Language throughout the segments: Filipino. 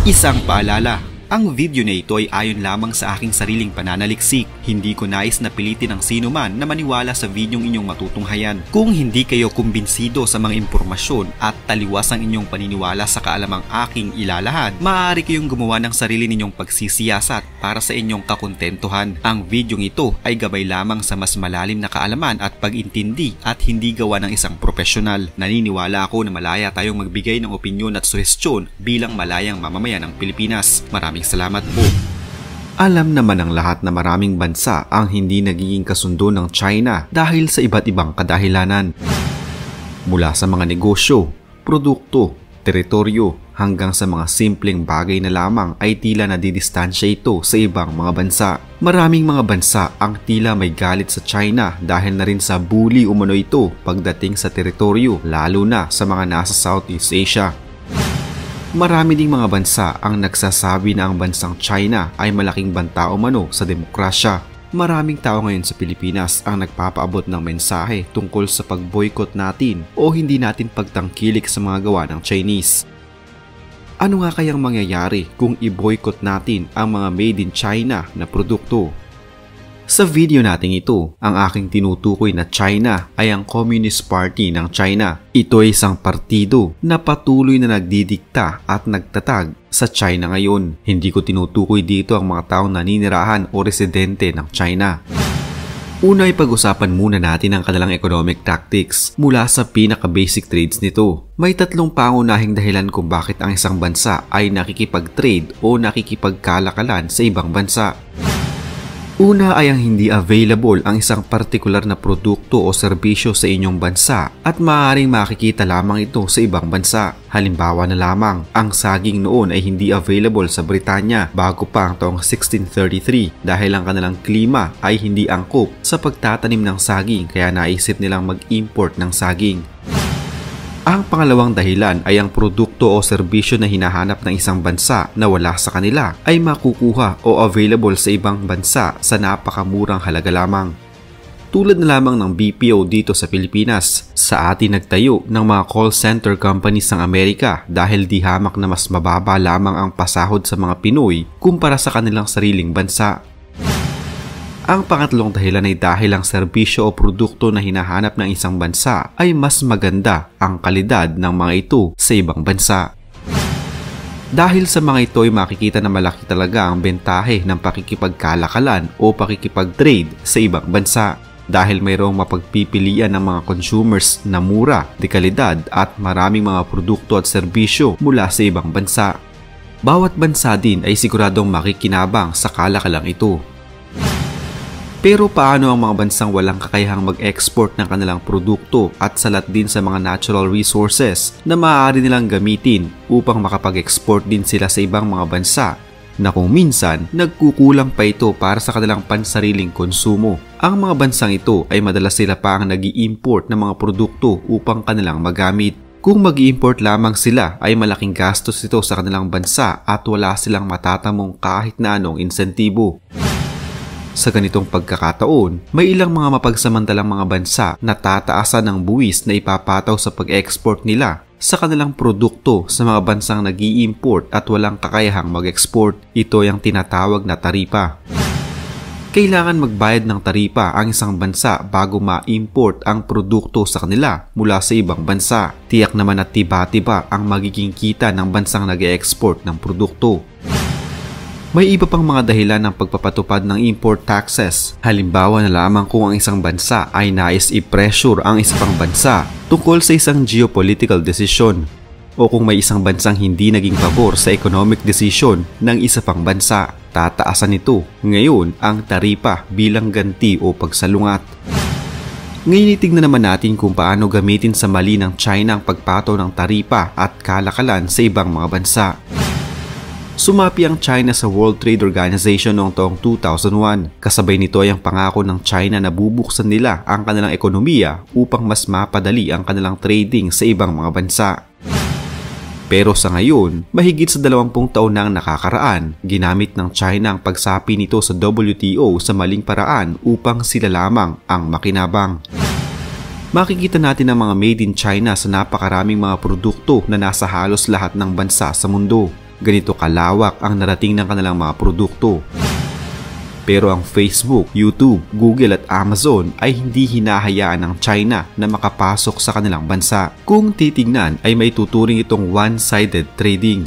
Isang paalala, ang video na ito ay ayon lamang sa aking sariling pananaliksik. Hindi ko nais na pilitin ang sino man na maniwala sa videong inyong matutunghayan. Kung hindi kayo kumbinsido sa mga impormasyon at taliwas ang inyong paniniwala sa kaalamang aking ilalahad, maaari kayong gumawa ng sarili ninyong pagsisiyasat para sa inyong kakontentuhan. Ang videong ito ay gabay lamang sa mas malalim na kaalaman at pag-intindi at hindi gawa ng isang profesional. Naniniwala ako na malaya tayong magbigay ng opinyon at suhestyon bilang malayang mamamayan ng Pilipinas. Maraming salamat po. Alam naman ng lahat na maraming bansa ang hindi nagiging kasundo ng China dahil sa iba't ibang kadahilanan. Mula sa mga negosyo, produkto, teritoryo, hanggang sa mga simpleng bagay na lamang ay tila nadidistansya ito sa ibang mga bansa. Maraming mga bansa ang tila may galit sa China dahil na rin sa bully umano ito pagdating sa teritoryo, lalo na sa mga nasa Southeast Asia. Marami ding mga bansa ang nagsasabi na ang bansang China ay malaking banta umano sa demokrasya. Maraming tao ngayon sa Pilipinas ang nagpapaabot ng mensahe tungkol sa pag-boycott natin o hindi natin pagtangkilik sa mga gawa ng Chinese. Ano nga kayang mangyayari kung i-boycott natin ang mga made in China na produkto? Sa video natin ito, ang aking tinutukoy na China ay ang Communist Party ng China. Ito ay isang partido na patuloy na nagdidikta at nagtatag sa China ngayon. Hindi ko tinutukoy dito ang mga taong naninirahan o residente ng China. Una ay pag-usapan muna natin ang kanilang economic tactics mula sa pinaka-basic trades nito. May tatlong pangunahing dahilan kung bakit ang isang bansa ay nakikipag-trade o nakikipagkalakalan sa ibang bansa. Una ay ang hindi available ang isang partikular na produkto o serbisyo sa inyong bansa at maaaring makikita lamang ito sa ibang bansa. Halimbawa na lamang, ang saging noon ay hindi available sa Britanya bago pa ang taong 1633 dahil ang kanilang klima ay hindi angkop sa pagtatanim ng saging kaya naisip nilang mag-import ng saging. Ang pangalawang dahilan ay ang produkto o serbisyo na hinahanap ng isang bansa na wala sa kanila ay makukuha o available sa ibang bansa sa napakamurang halaga lamang. Tulad na lamang ng BPO dito sa Pilipinas, sa atin nagtayo ng mga call center companies ng Amerika dahil di hamak na mas mababa lamang ang pasahod sa mga Pinoy kumpara sa kanilang sariling bansa. Ang pangatlong dahilan ay dahil ang serbisyo o produkto na hinahanap ng isang bansa ay mas maganda ang kalidad ng mga ito sa ibang bansa. Dahil sa mga ito ay makikita na malaki talaga ang bentahe ng pakikipagkalakalan o pakikipag-trade sa ibang bansa dahil mayroong mapagpipilian ng mga consumers na mura, de kalidad at maraming mga produkto at serbisyo mula sa ibang bansa. Bawat bansa din ay siguradong makikinabang sa kalakalang ito. Pero paano ang mga bansang walang kakayahang mag-export ng kanilang produkto at salat din sa mga natural resources na maaari nilang gamitin upang makapag-export din sila sa ibang mga bansa na kung minsan nagkukulang pa ito para sa kanilang pansariling konsumo? Ang mga bansang ito ay madalas sila pa ang nag-i-import ng mga produkto upang kanilang magamit. Kung mag-i-import lamang sila ay malaking gastos ito sa kanilang bansa at wala silang matatamong kahit na anong insentibo. Sa ganitong pagkakataon, may ilang mga mapagsamantalang mga bansa na tataasan ng buwis na ipapataw sa pag-export nila sa kanilang produkto sa mga bansang nag-i-import at walang kakayahang mag-export. Ito ay ang tinatawag na taripa. Kailangan magbayad ng taripa ang isang bansa bago ma-import ang produkto sa kanila mula sa ibang bansa. Tiyak naman at tiba-tiba ang magiging kita ng bansang nag-e-export ng produkto. May iba pang mga dahilan ng pagpapatupad ng import taxes. Halimbawa na lamang kung ang isang bansa ay nais i-pressure ang isa pang bansa tungkol sa isang geopolitical decision o kung may isang bansang hindi naging pabor sa economic decision ng isa pang bansa, tataasan nito ngayon ang taripa bilang ganti o pagsalungat. Ngayon itignan naman natin kung paano gamitin sa mali ng China ang pagpataw ng taripa at kalakalan sa ibang mga bansa. Sumapi ang China sa World Trade Organization noong taong 2001. Kasabay nito ay ang pangako ng China na bubuksan nila ang kanilang ekonomiya upang mas mapadali ang kanilang trading sa ibang mga bansa. Pero sa ngayon, mahigit sa 20 taon na ang nakakaraan, ginamit ng China ang pagsapi nito sa WTO sa maling paraan upang sila lamang ang makinabang. Makikita natin ang mga made in China sa napakaraming mga produkto na nasa halos lahat ng bansa sa mundo. ganito kalawak ang narating ng kanilang mga produkto. Pero ang Facebook, YouTube, Google at Amazon ay hindi hinahayaan ng China na makapasok sa kanilang bansa. Kung titignan ay may tuturing itong one-sided trading.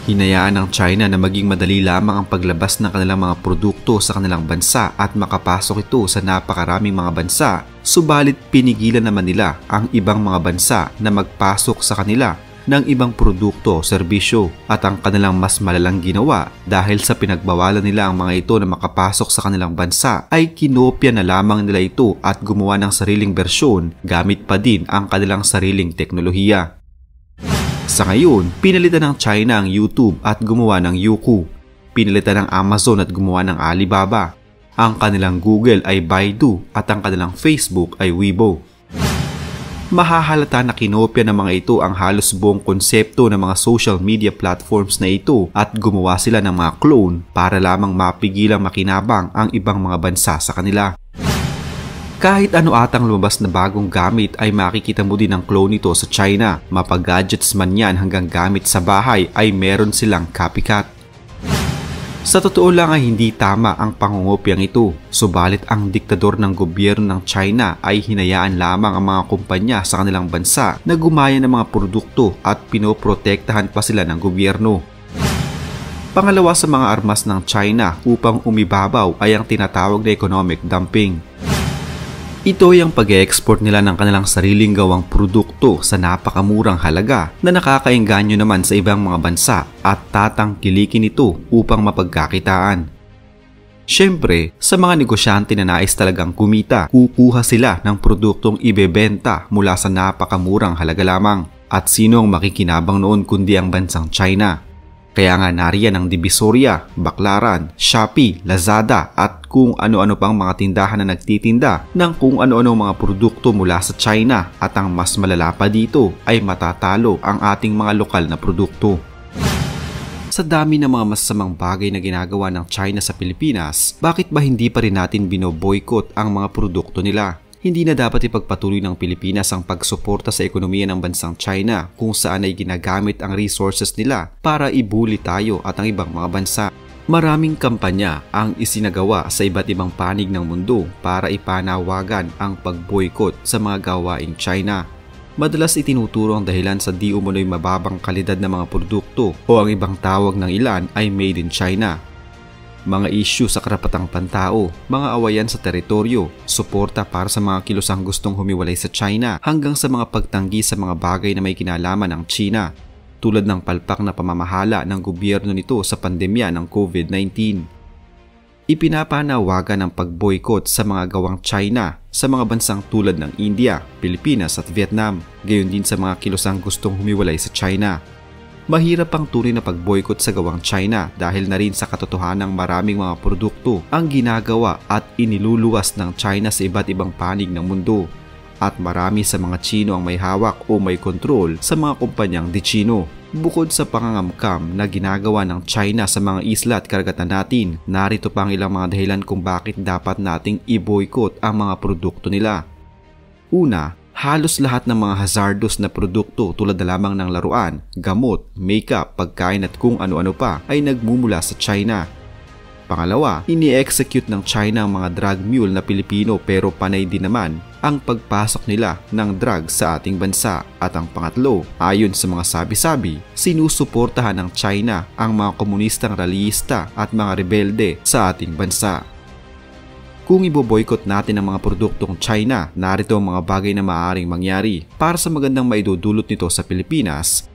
Hinayaan ng China na maging madali lamang ang paglabas ng kanilang mga produkto sa kanilang bansa at makapasok ito sa napakaraming mga bansa, subalit pinigilan naman nila ang ibang mga bansa na magpasok sa kanila ng ibang produkto o serbisyo, at ang kanilang mas malalang ginawa dahil sa pinagbawalan nila ang mga ito na makapasok sa kanilang bansa ay kinopya na lamang nila ito at gumawa ng sariling bersyon gamit pa din ang kanilang sariling teknolohiya. Sa ngayon, pinalitan ng China ang YouTube at gumawa ng Youku. Pinalitan ng Amazon at gumawa ng Alibaba. Ang kanilang Google ay Baidu at ang kanilang Facebook ay Weibo. Mahahalata na kinopya ng mga ito ang halos buong konsepto ng mga social media platforms na ito at gumawa sila ng mga clone para lamang mapigilang makinabang ang ibang mga bansa sa kanila. Kahit ano atang lumabas na bagong gamit ay makikita mo din ang clone nito sa China. Mapag-gadgets man yan hanggang gamit sa bahay ay meron silang copycat. Sa totoo lang ay hindi tama ang pangungopyang ito, subalit ang diktador ng gobyerno ng China ay hinayaan lamang ang mga kumpanya sa kanilang bansa na gumaya ng mga produkto at pinoprotektahan pa sila ng gobyerno. Pangalawa sa mga armas ng China upang umibabaw ay ang tinatawag na economic dumping. Ito ay ang pag-e-export nila ng kanilang sariling gawang produkto sa napakamurang halaga na nakakaengganyo naman sa ibang mga bansa at tatangkilikin ito upang mapagkakitaan. Siyempre, sa mga negosyante na nais talagang kumita, kukuha sila ng produktong ibebenta mula sa napakamurang halaga lamang. At sino ang makikinabang noon kundi ang bansang China? Kaya nga nariyan ang Divisoria, Baclaran, Shopee, Lazada at kung ano-ano pang mga tindahan na nagtitinda ng kung ano-ano mga produkto mula sa China, at ang mas malala pa dito ay matatalo ang ating mga lokal na produkto. Sa dami ng mga masasamang bagay na ginagawa ng China sa Pilipinas, bakit ba hindi pa rin natin binoboykot ang mga produkto nila? Hindi na dapat ipagpatuloy ng Pilipinas ang pagsuporta sa ekonomiya ng bansang China kung saan ay ginagamit ang resources nila para ibuli tayo at ang ibang mga bansa. Maraming kampanya ang isinagawa sa iba't ibang panig ng mundo para ipanawagan ang pagboykot sa mga gawaing China. Madalas itinuturo ang dahilan sa di umano'y mababang kalidad ng mga produkto o ang ibang tawag ng ilan ay made in China. Mga issue sa karapatang pantao, mga awayan sa teritoryo, suporta para sa mga kilosang gustong humiwalay sa China hanggang sa mga pagtanggi sa mga bagay na may kinalaman ng China, tulad ng palpak na pamamahala ng gobyerno nito sa pandemya ng COVID-19. Ipinapanawagan ang pagboykot sa mga gawang China sa mga bansang tulad ng India, Pilipinas at Vietnam, gayon din sa mga kilosang gustong humiwalay sa China. Mahirap ang tunay na pagboykot sa gawang China dahil na rin sa katotohanang maraming mga produkto ang ginagawa at iniluluwas ng China sa iba't ibang panig ng mundo. At marami sa mga Chino ang may hawak o may kontrol sa mga kumpanyang di Chino. Bukod sa pangangamkam na ginagawa ng China sa mga isla at karagatan natin, narito pa ang ilang mga dahilan kung bakit dapat nating i-boykot ang mga produkto nila. Una, halos lahat ng mga hazardous na produkto tulad na lamang ng laruan, gamot, makeup, pagkain at kung ano-ano pa ay nagmumula sa China. Pangalawa, ini-execute ng China ang mga drug mule na Pilipino pero panay din naman ang pagpasok nila ng drugs sa ating bansa. At ang pangatlo, ayon sa mga sabi-sabi, sinusuportahan ng China ang mga komunistang rallyista at mga rebelde sa ating bansa. Kung iboboykot natin ang mga produktong China, narito ang mga bagay na maaaring mangyari para sa magandang maidudulot nito sa Pilipinas.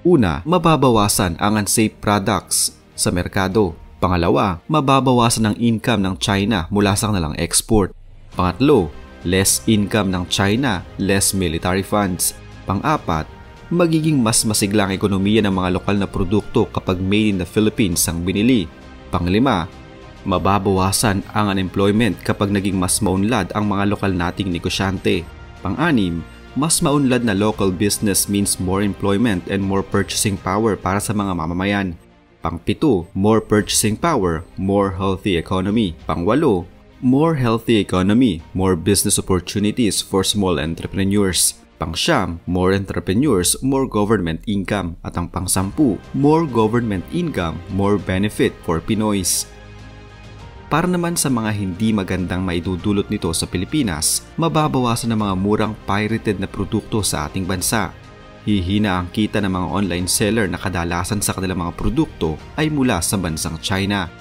Una, mababawasan ang unsafe products sa merkado. Pangalawa, mababawasan ang income ng China mula sa kanilang export. Pangatlo, less income ng China, less military funds. Pang-apat, magiging mas masigla ang ekonomiya ng mga lokal na produkto kapag made in the Philippines ang binili. Panglima, mababawasan ang unemployment kapag naging mas maunlad ang mga lokal nating negosyante. Pang-anim, mas maunlad na local business means more employment and more purchasing power para sa mga mamamayan. Pang-pito, more purchasing power, more healthy economy. Pang-walo, more healthy economy, more business opportunities for small entrepreneurs. Pang-9, more entrepreneurs, more government income. At ang pang-10, more government income, more benefit for Pinoys. Para naman sa mga hindi magandang maidudulot nito sa Pilipinas, mababawasan ang mga murang pirated na produkto sa ating bansa. Hihina ang kita ng mga online seller na kadalasan sa kanilang mga produkto ay mula sa bansang China.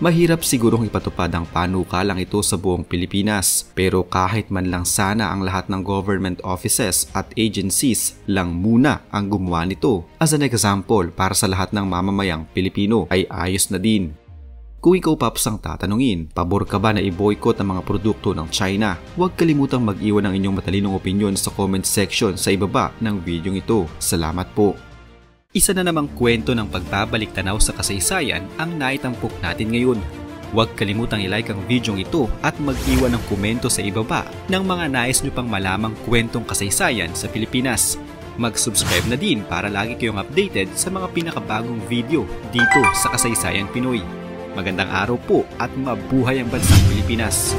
Mahirap sigurong ipatupad ang panukalang ito sa buong Pilipinas, pero kahit man lang sana ang lahat ng government offices at agencies lang muna ang gumawa nito. As an example, para sa lahat ng mamamayang Pilipino ay ayos na din. Kung ikaw Paps ang tatanungin, pabor ka ba na i-boycott ang mga produkto ng China? Huwag kalimutang mag-iwan ng inyong matalinong opinion sa comment section sa ibaba ng video ito. Salamat po! Isa na namang kwento ng pagbabalik tanaw sa kasaysayan ang naitampok natin ngayon. Huwag kalimutang i-like ang video ito at mag-iwan ng komento sa ibaba ng mga nais nyo pang malamang kwentong kasaysayan sa Pilipinas. Mag-subscribe na din para lagi kayong updated sa mga pinakabagong video dito sa Kasaysayan Pinoy. Magandang araw po at mabuhay ang bansang Pilipinas!